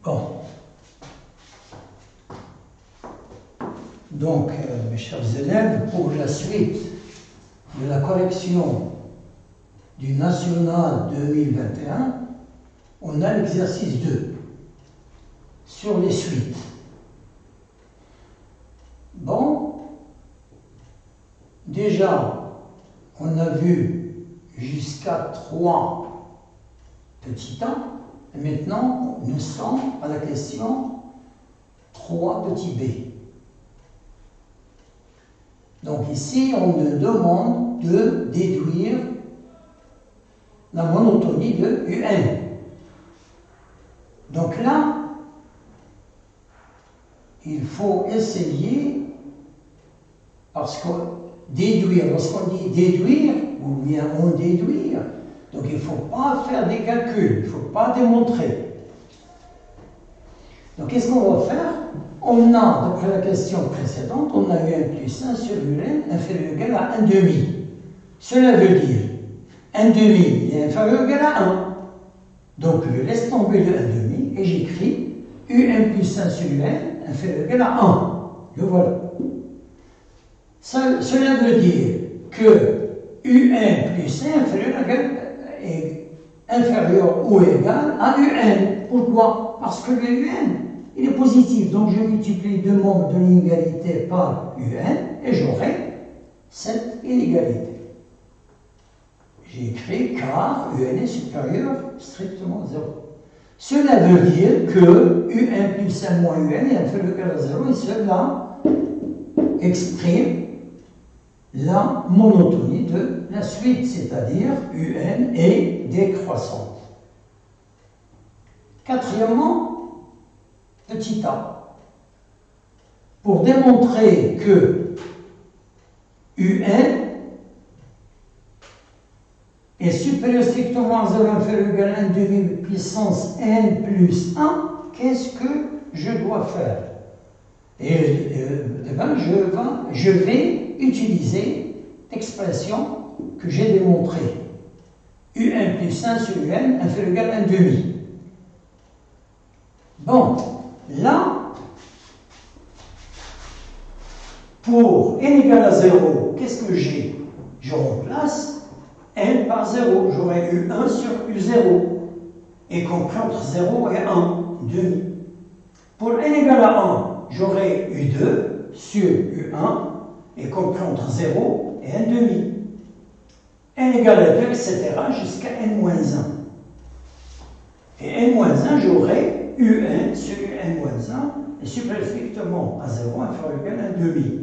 Bon. Donc, mes chers élèves, pour la suite de la correction du National 2021, on a l'exercice 2 sur les suites. Bon, déjà, on a vu jusqu'à 3 petits a. Et maintenant, nous sommes à la question 3 petits b. Donc ici, on nous demande de déduire la monotonie de UN. Donc là, il faut essayer, parce que déduire, lorsqu'on dit déduire, ou bien on déduire, donc il ne faut pas faire des calculs, il ne faut pas démontrer. Donc qu'est-ce qu'on va faire? On a, d'après la question précédente, on a eu 1 plus 1 sur UN inférieur ou égal à 1 demi. Cela veut dire 1 demi est inférieur ou égal à 1. Donc je laisse tomber le 1 demi et j'écris UN plus 1 sur UN inférieur ou égal à 1. Le voilà. Cela veut dire que UN plus 1 inférieur ou égal à UN. Pourquoi? Parce que le UN, il est positif. Donc je multiplie deux membres de l'inégalité par UN et j'aurai cette inégalité. J'ai écrit car UN est supérieur strictement à 0. Cela veut dire que UN plus 1 moins UN est inférieur ou égal à 0 et cela exprime la monotonie de la suite, c'est-à-dire UN est décroissante. Quatrièmement, petit a. Pour démontrer que UN est supérieur strictement à 0 inférieur ou égal à 1 demi puissance n plus 1, qu'est-ce que je dois faire? Je vais utiliser l'expression que j'ai démontrée. UN plus 1 sur UN inférieur ou égal à 1 demi. Bon, là, pour n égale à 0, qu'est-ce que j'ai? Je remplace n par 0. J'aurai U1 sur U0. Et compris entre 0 et 1, demi. Pour n égale à 1, j'aurai U2 sur U1 et compris entre 0 et 1 demi. N égale à 2, etc. jusqu'à n-1. Et n-1, j'aurai UN sur UN-1 est supérieur strictement à 0 inférieur ou égal à 1 demi.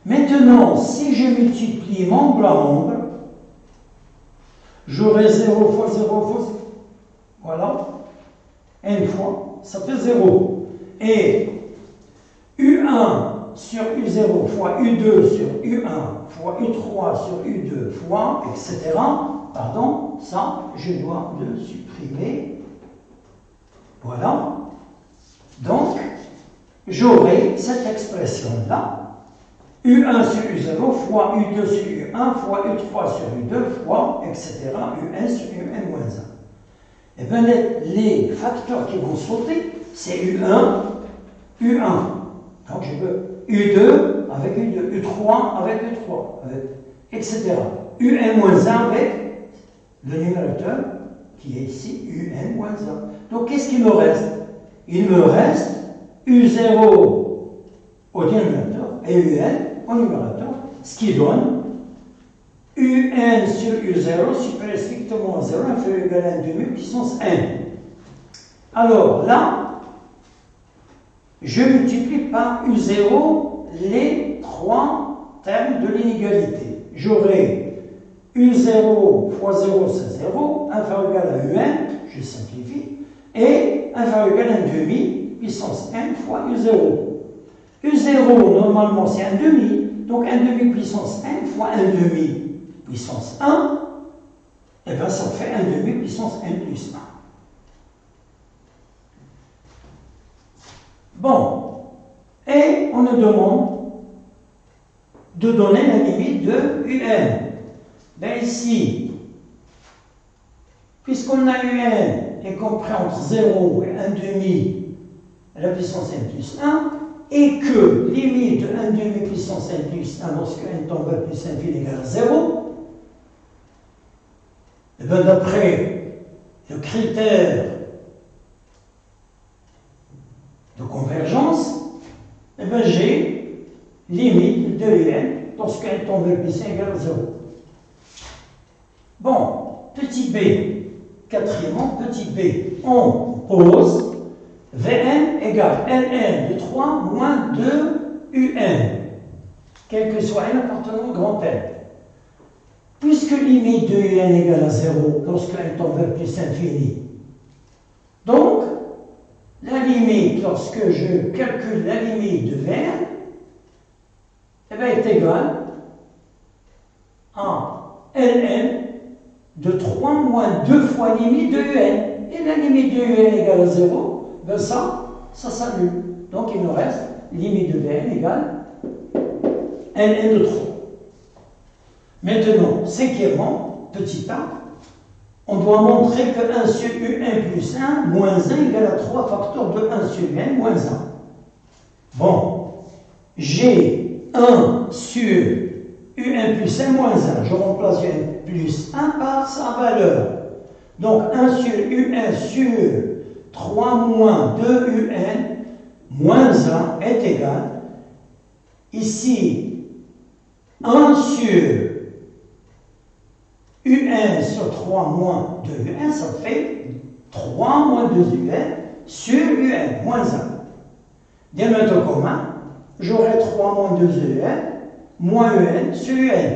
Maintenant, si je multiplie membre à membre, j'aurai 0 fois 0 fois 0. Voilà. N fois, ça fait 0. Et U1 sur U0 fois U2 sur U1 fois U3 sur U2 fois, etc. Pardon, ça, je dois le supprimer. Voilà. Donc, j'aurai cette expression-là, U1 sur U0 fois U2 sur U1 fois U3 sur U2 fois, etc. UN sur UN-1. Et bien, les facteurs qui vont sauter, c'est U1, U1. Donc, je veux U2 avec U2, U3 avec U3, etc. UN-1 avec le numérateur qui est ici UN-1. Donc, qu'est-ce qu'il me reste? Il me reste U0 au dénominateur et UN au numérateur, ce qui donne UN sur U0 supérieur strictement à 0 inférieur ou égal à 1 demi puissance n. Alors là, je multiplie par U0 les 3 termes de l'inégalité. J'aurai U0 fois 0, c'est 0, inférieur ou égal à UN, je simplifie, et inférieur ou égal à 1 demi puissance n fois U0. U0, normalement, c'est 1 demi, donc 1 demi puissance n fois 1 demi puissance 1, et bien ça fait 1 demi puissance n plus 1. Bon, et on nous demande de donner la limite de UN. Bien ici, puisqu'on a UN est compris entre 0 et 1 demi à la puissance n plus 1, et que limite de 1 demi puissance n plus 1 lorsque n tend vers plus infini égale à 0, et bien d'après le critère de convergence, et bien j'ai limite de un lorsque n tend vers plus 1 égale à 0. Bon, petit b, quatrièmement, petit b, on pose Vn égale Ln de 3 moins 2 Un, quel que soit n appartenant au grand N. Puisque limite de Un égale à 0 lorsque n tend vers plus infini, donc la limite, lorsque je calcule la limite de Vn, eh bien, est égale à Ln de 3 moins 2 fois limite de Un. Et la limite de Un égale à 0, ben ça s'annule. Donc il nous reste limite de Vn égale Ln de 3. Maintenant, cinquièmement, petit a, on doit montrer que 1 sur Un plus 1 moins 1 égale à 3 facteurs de 1 sur Un moins 1. Bon, j'ai 1 sur Un plus 1 moins 1. Je remplace Un plus 1 par sa valeur. Donc 1 sur Un sur 3 moins 2 Un moins 1 est égal, ici, 1 sur Un sur 3 moins 2 Un, ça fait 3 moins 2 Un sur Un moins 1. Diamètre commun, j'aurai 3 moins 2 Un moins Un sur Un.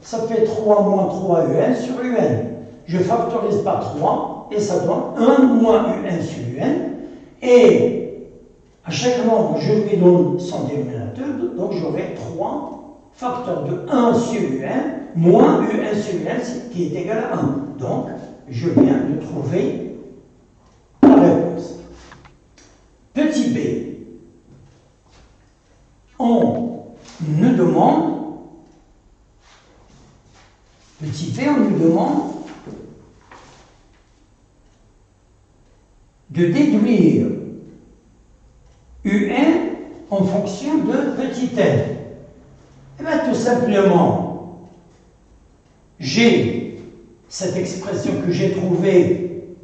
Ça fait 3 moins 3 Un sur Un. Je factorise par 3 et ça donne 1 moins Un sur Un. Et à chaque nombre, je lui donne son dénominateur, donc j'aurai 3 facteurs de 1 sur Un moins Un sur Un qui est égal à 1. Donc, je viens de trouver la réponse. Petit b, on nous demande, petit b, on nous demande de déduire Un en fonction de petit n. Eh bien, tout simplement, j'ai cette expression que j'ai trouvée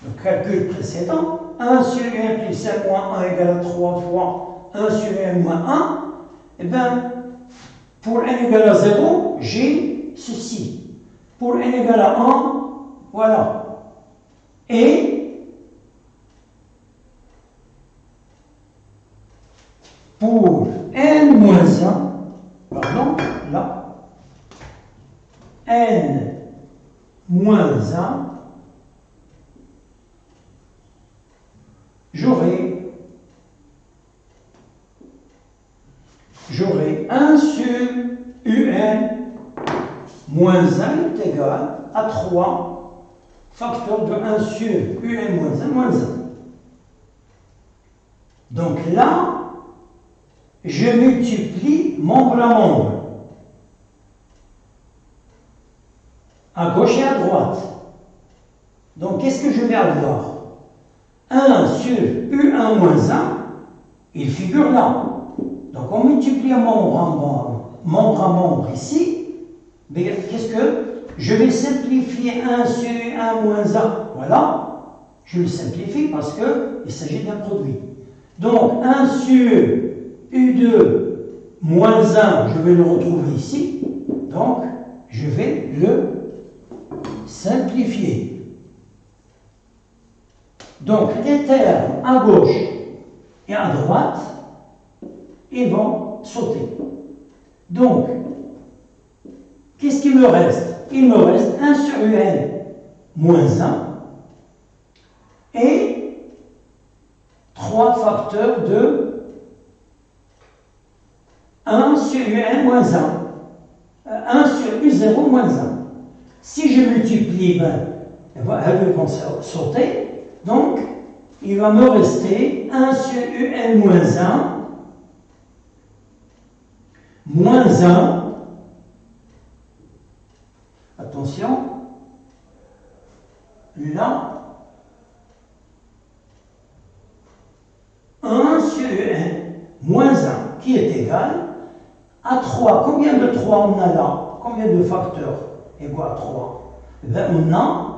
le calcul précédent, 1 sur Un plus 1 moins 1 égale à 3 fois 1 sur Un moins 1, eh bien, pour n égale à 0, j'ai ceci. Pour n égale à 1, voilà. Et pour n moins 1, pardon, là, n moins 1, j'aurai 1 sur Un moins 1 est égal à 3 facteurs de 1 sur Un moins 1 moins 1. Donc là, je multiplie membre à membre, à gauche et à droite. Donc, qu'est-ce que je vais avoir? 1 sur Un moins 1, il figure là. Donc, on multiplie membre à membre ici. Mais qu'est-ce que je vais simplifier 1 sur Un moins 1? Voilà, je le simplifie parce qu'il s'agit d'un produit. Donc, 1 sur U2 moins 1, je vais le retrouver ici. Donc, je vais le simplifier. Donc, les termes à gauche et à droite, ils vont sauter. Donc, qu'est-ce qu'il me reste? Il me reste 1 sur Un moins 1 et 3 facteurs de 1 sur Un moins 1. 1 sur U0 moins 1. Si je multiplie, elles vont sauter. Donc, il va me rester 1 sur Un moins 1 moins 1. Attention. Là, 1 sur un moins 1 qui est égal à 3. Combien de 3 on a là? Combien de facteurs égaux à 3? Eh bien, on a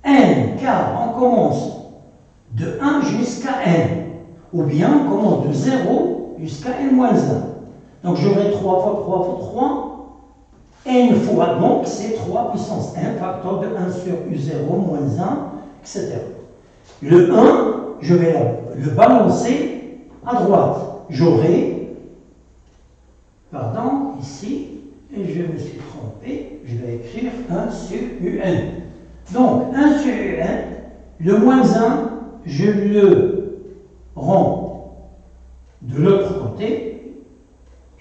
n, car on commence de 1 jusqu'à n. Ou bien on commence de 0 jusqu'à n moins 1. Donc j'aurai 3 fois 3 fois 3, n fois, donc c'est 3 puissance 1, facteur de 1 sur u0 moins 1, etc. Le 1, je vais le balancer à droite. J'aurai, pardon, ici, et je me suis trompé, je vais écrire 1 sur un. Donc 1 sur un, le moins 1, je le rends de l'autre côté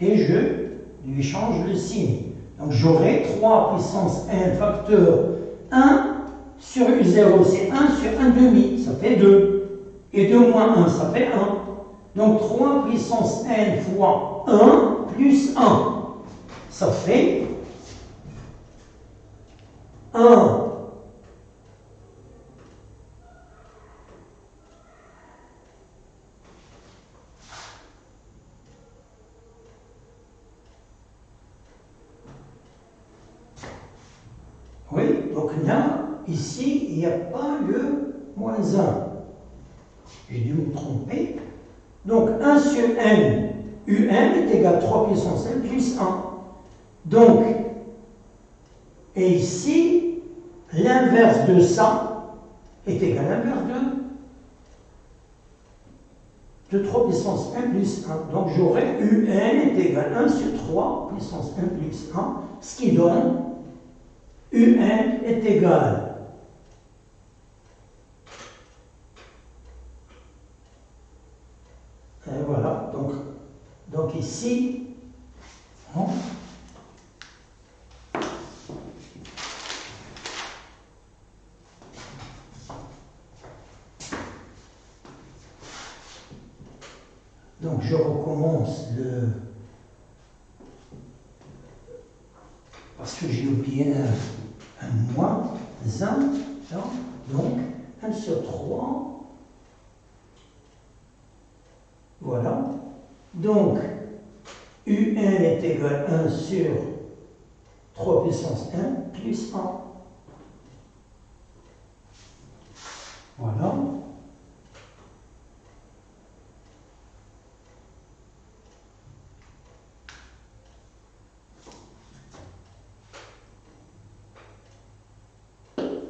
et je lui change le signe. Donc j'aurai 3 puissance 1 facteur 1 sur U0, c'est 1 sur 1 demi, ça fait 2. Et 2 moins 1, ça fait 1. Donc 3 puissance n fois 1 plus 1. Ça fait 1. Oui, donc là, ici, il n'y a pas le moins 1. J'ai dû me tromper. Donc 1 sur n, un est égal à 3 puissance n plus 1. Donc, et ici, l'inverse de ça est égal à l'inverse de 3 puissance 1 plus 1. Donc j'aurai un est égal à 1 sur 3 puissance 1 plus 1, ce qui donne un est égal et voilà, donc ici, hein, donc je recommence parce que j'ai oublié un moins 1, donc 1 sur 3. Voilà. Donc, un est égal à 1 sur 3 puissance 1 plus 1. Voilà.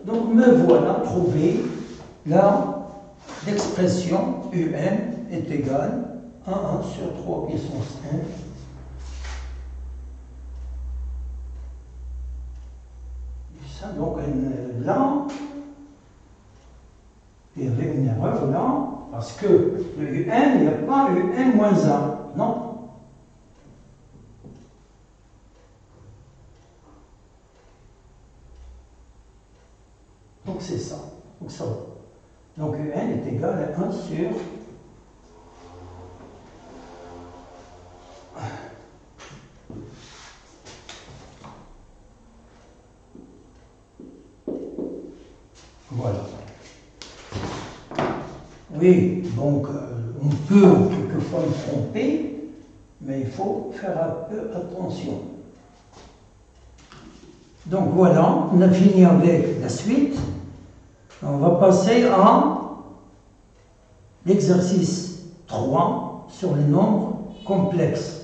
Donc, me voilà trouvé là l'expression un est égal à 1 sur 3 puissance 1 ça, donc là il y avait une erreur là parce que le un, il n'y a pas un moins 1, non. Donc c'est ça, donc ça va. Donc un est égal à 1 sur voilà. Oui, donc on peut quelquefois me tromper, mais il faut faire un peu attention. Donc voilà, on a fini avec la suite. On va passer à l'exercice 3 sur les nombres complexes.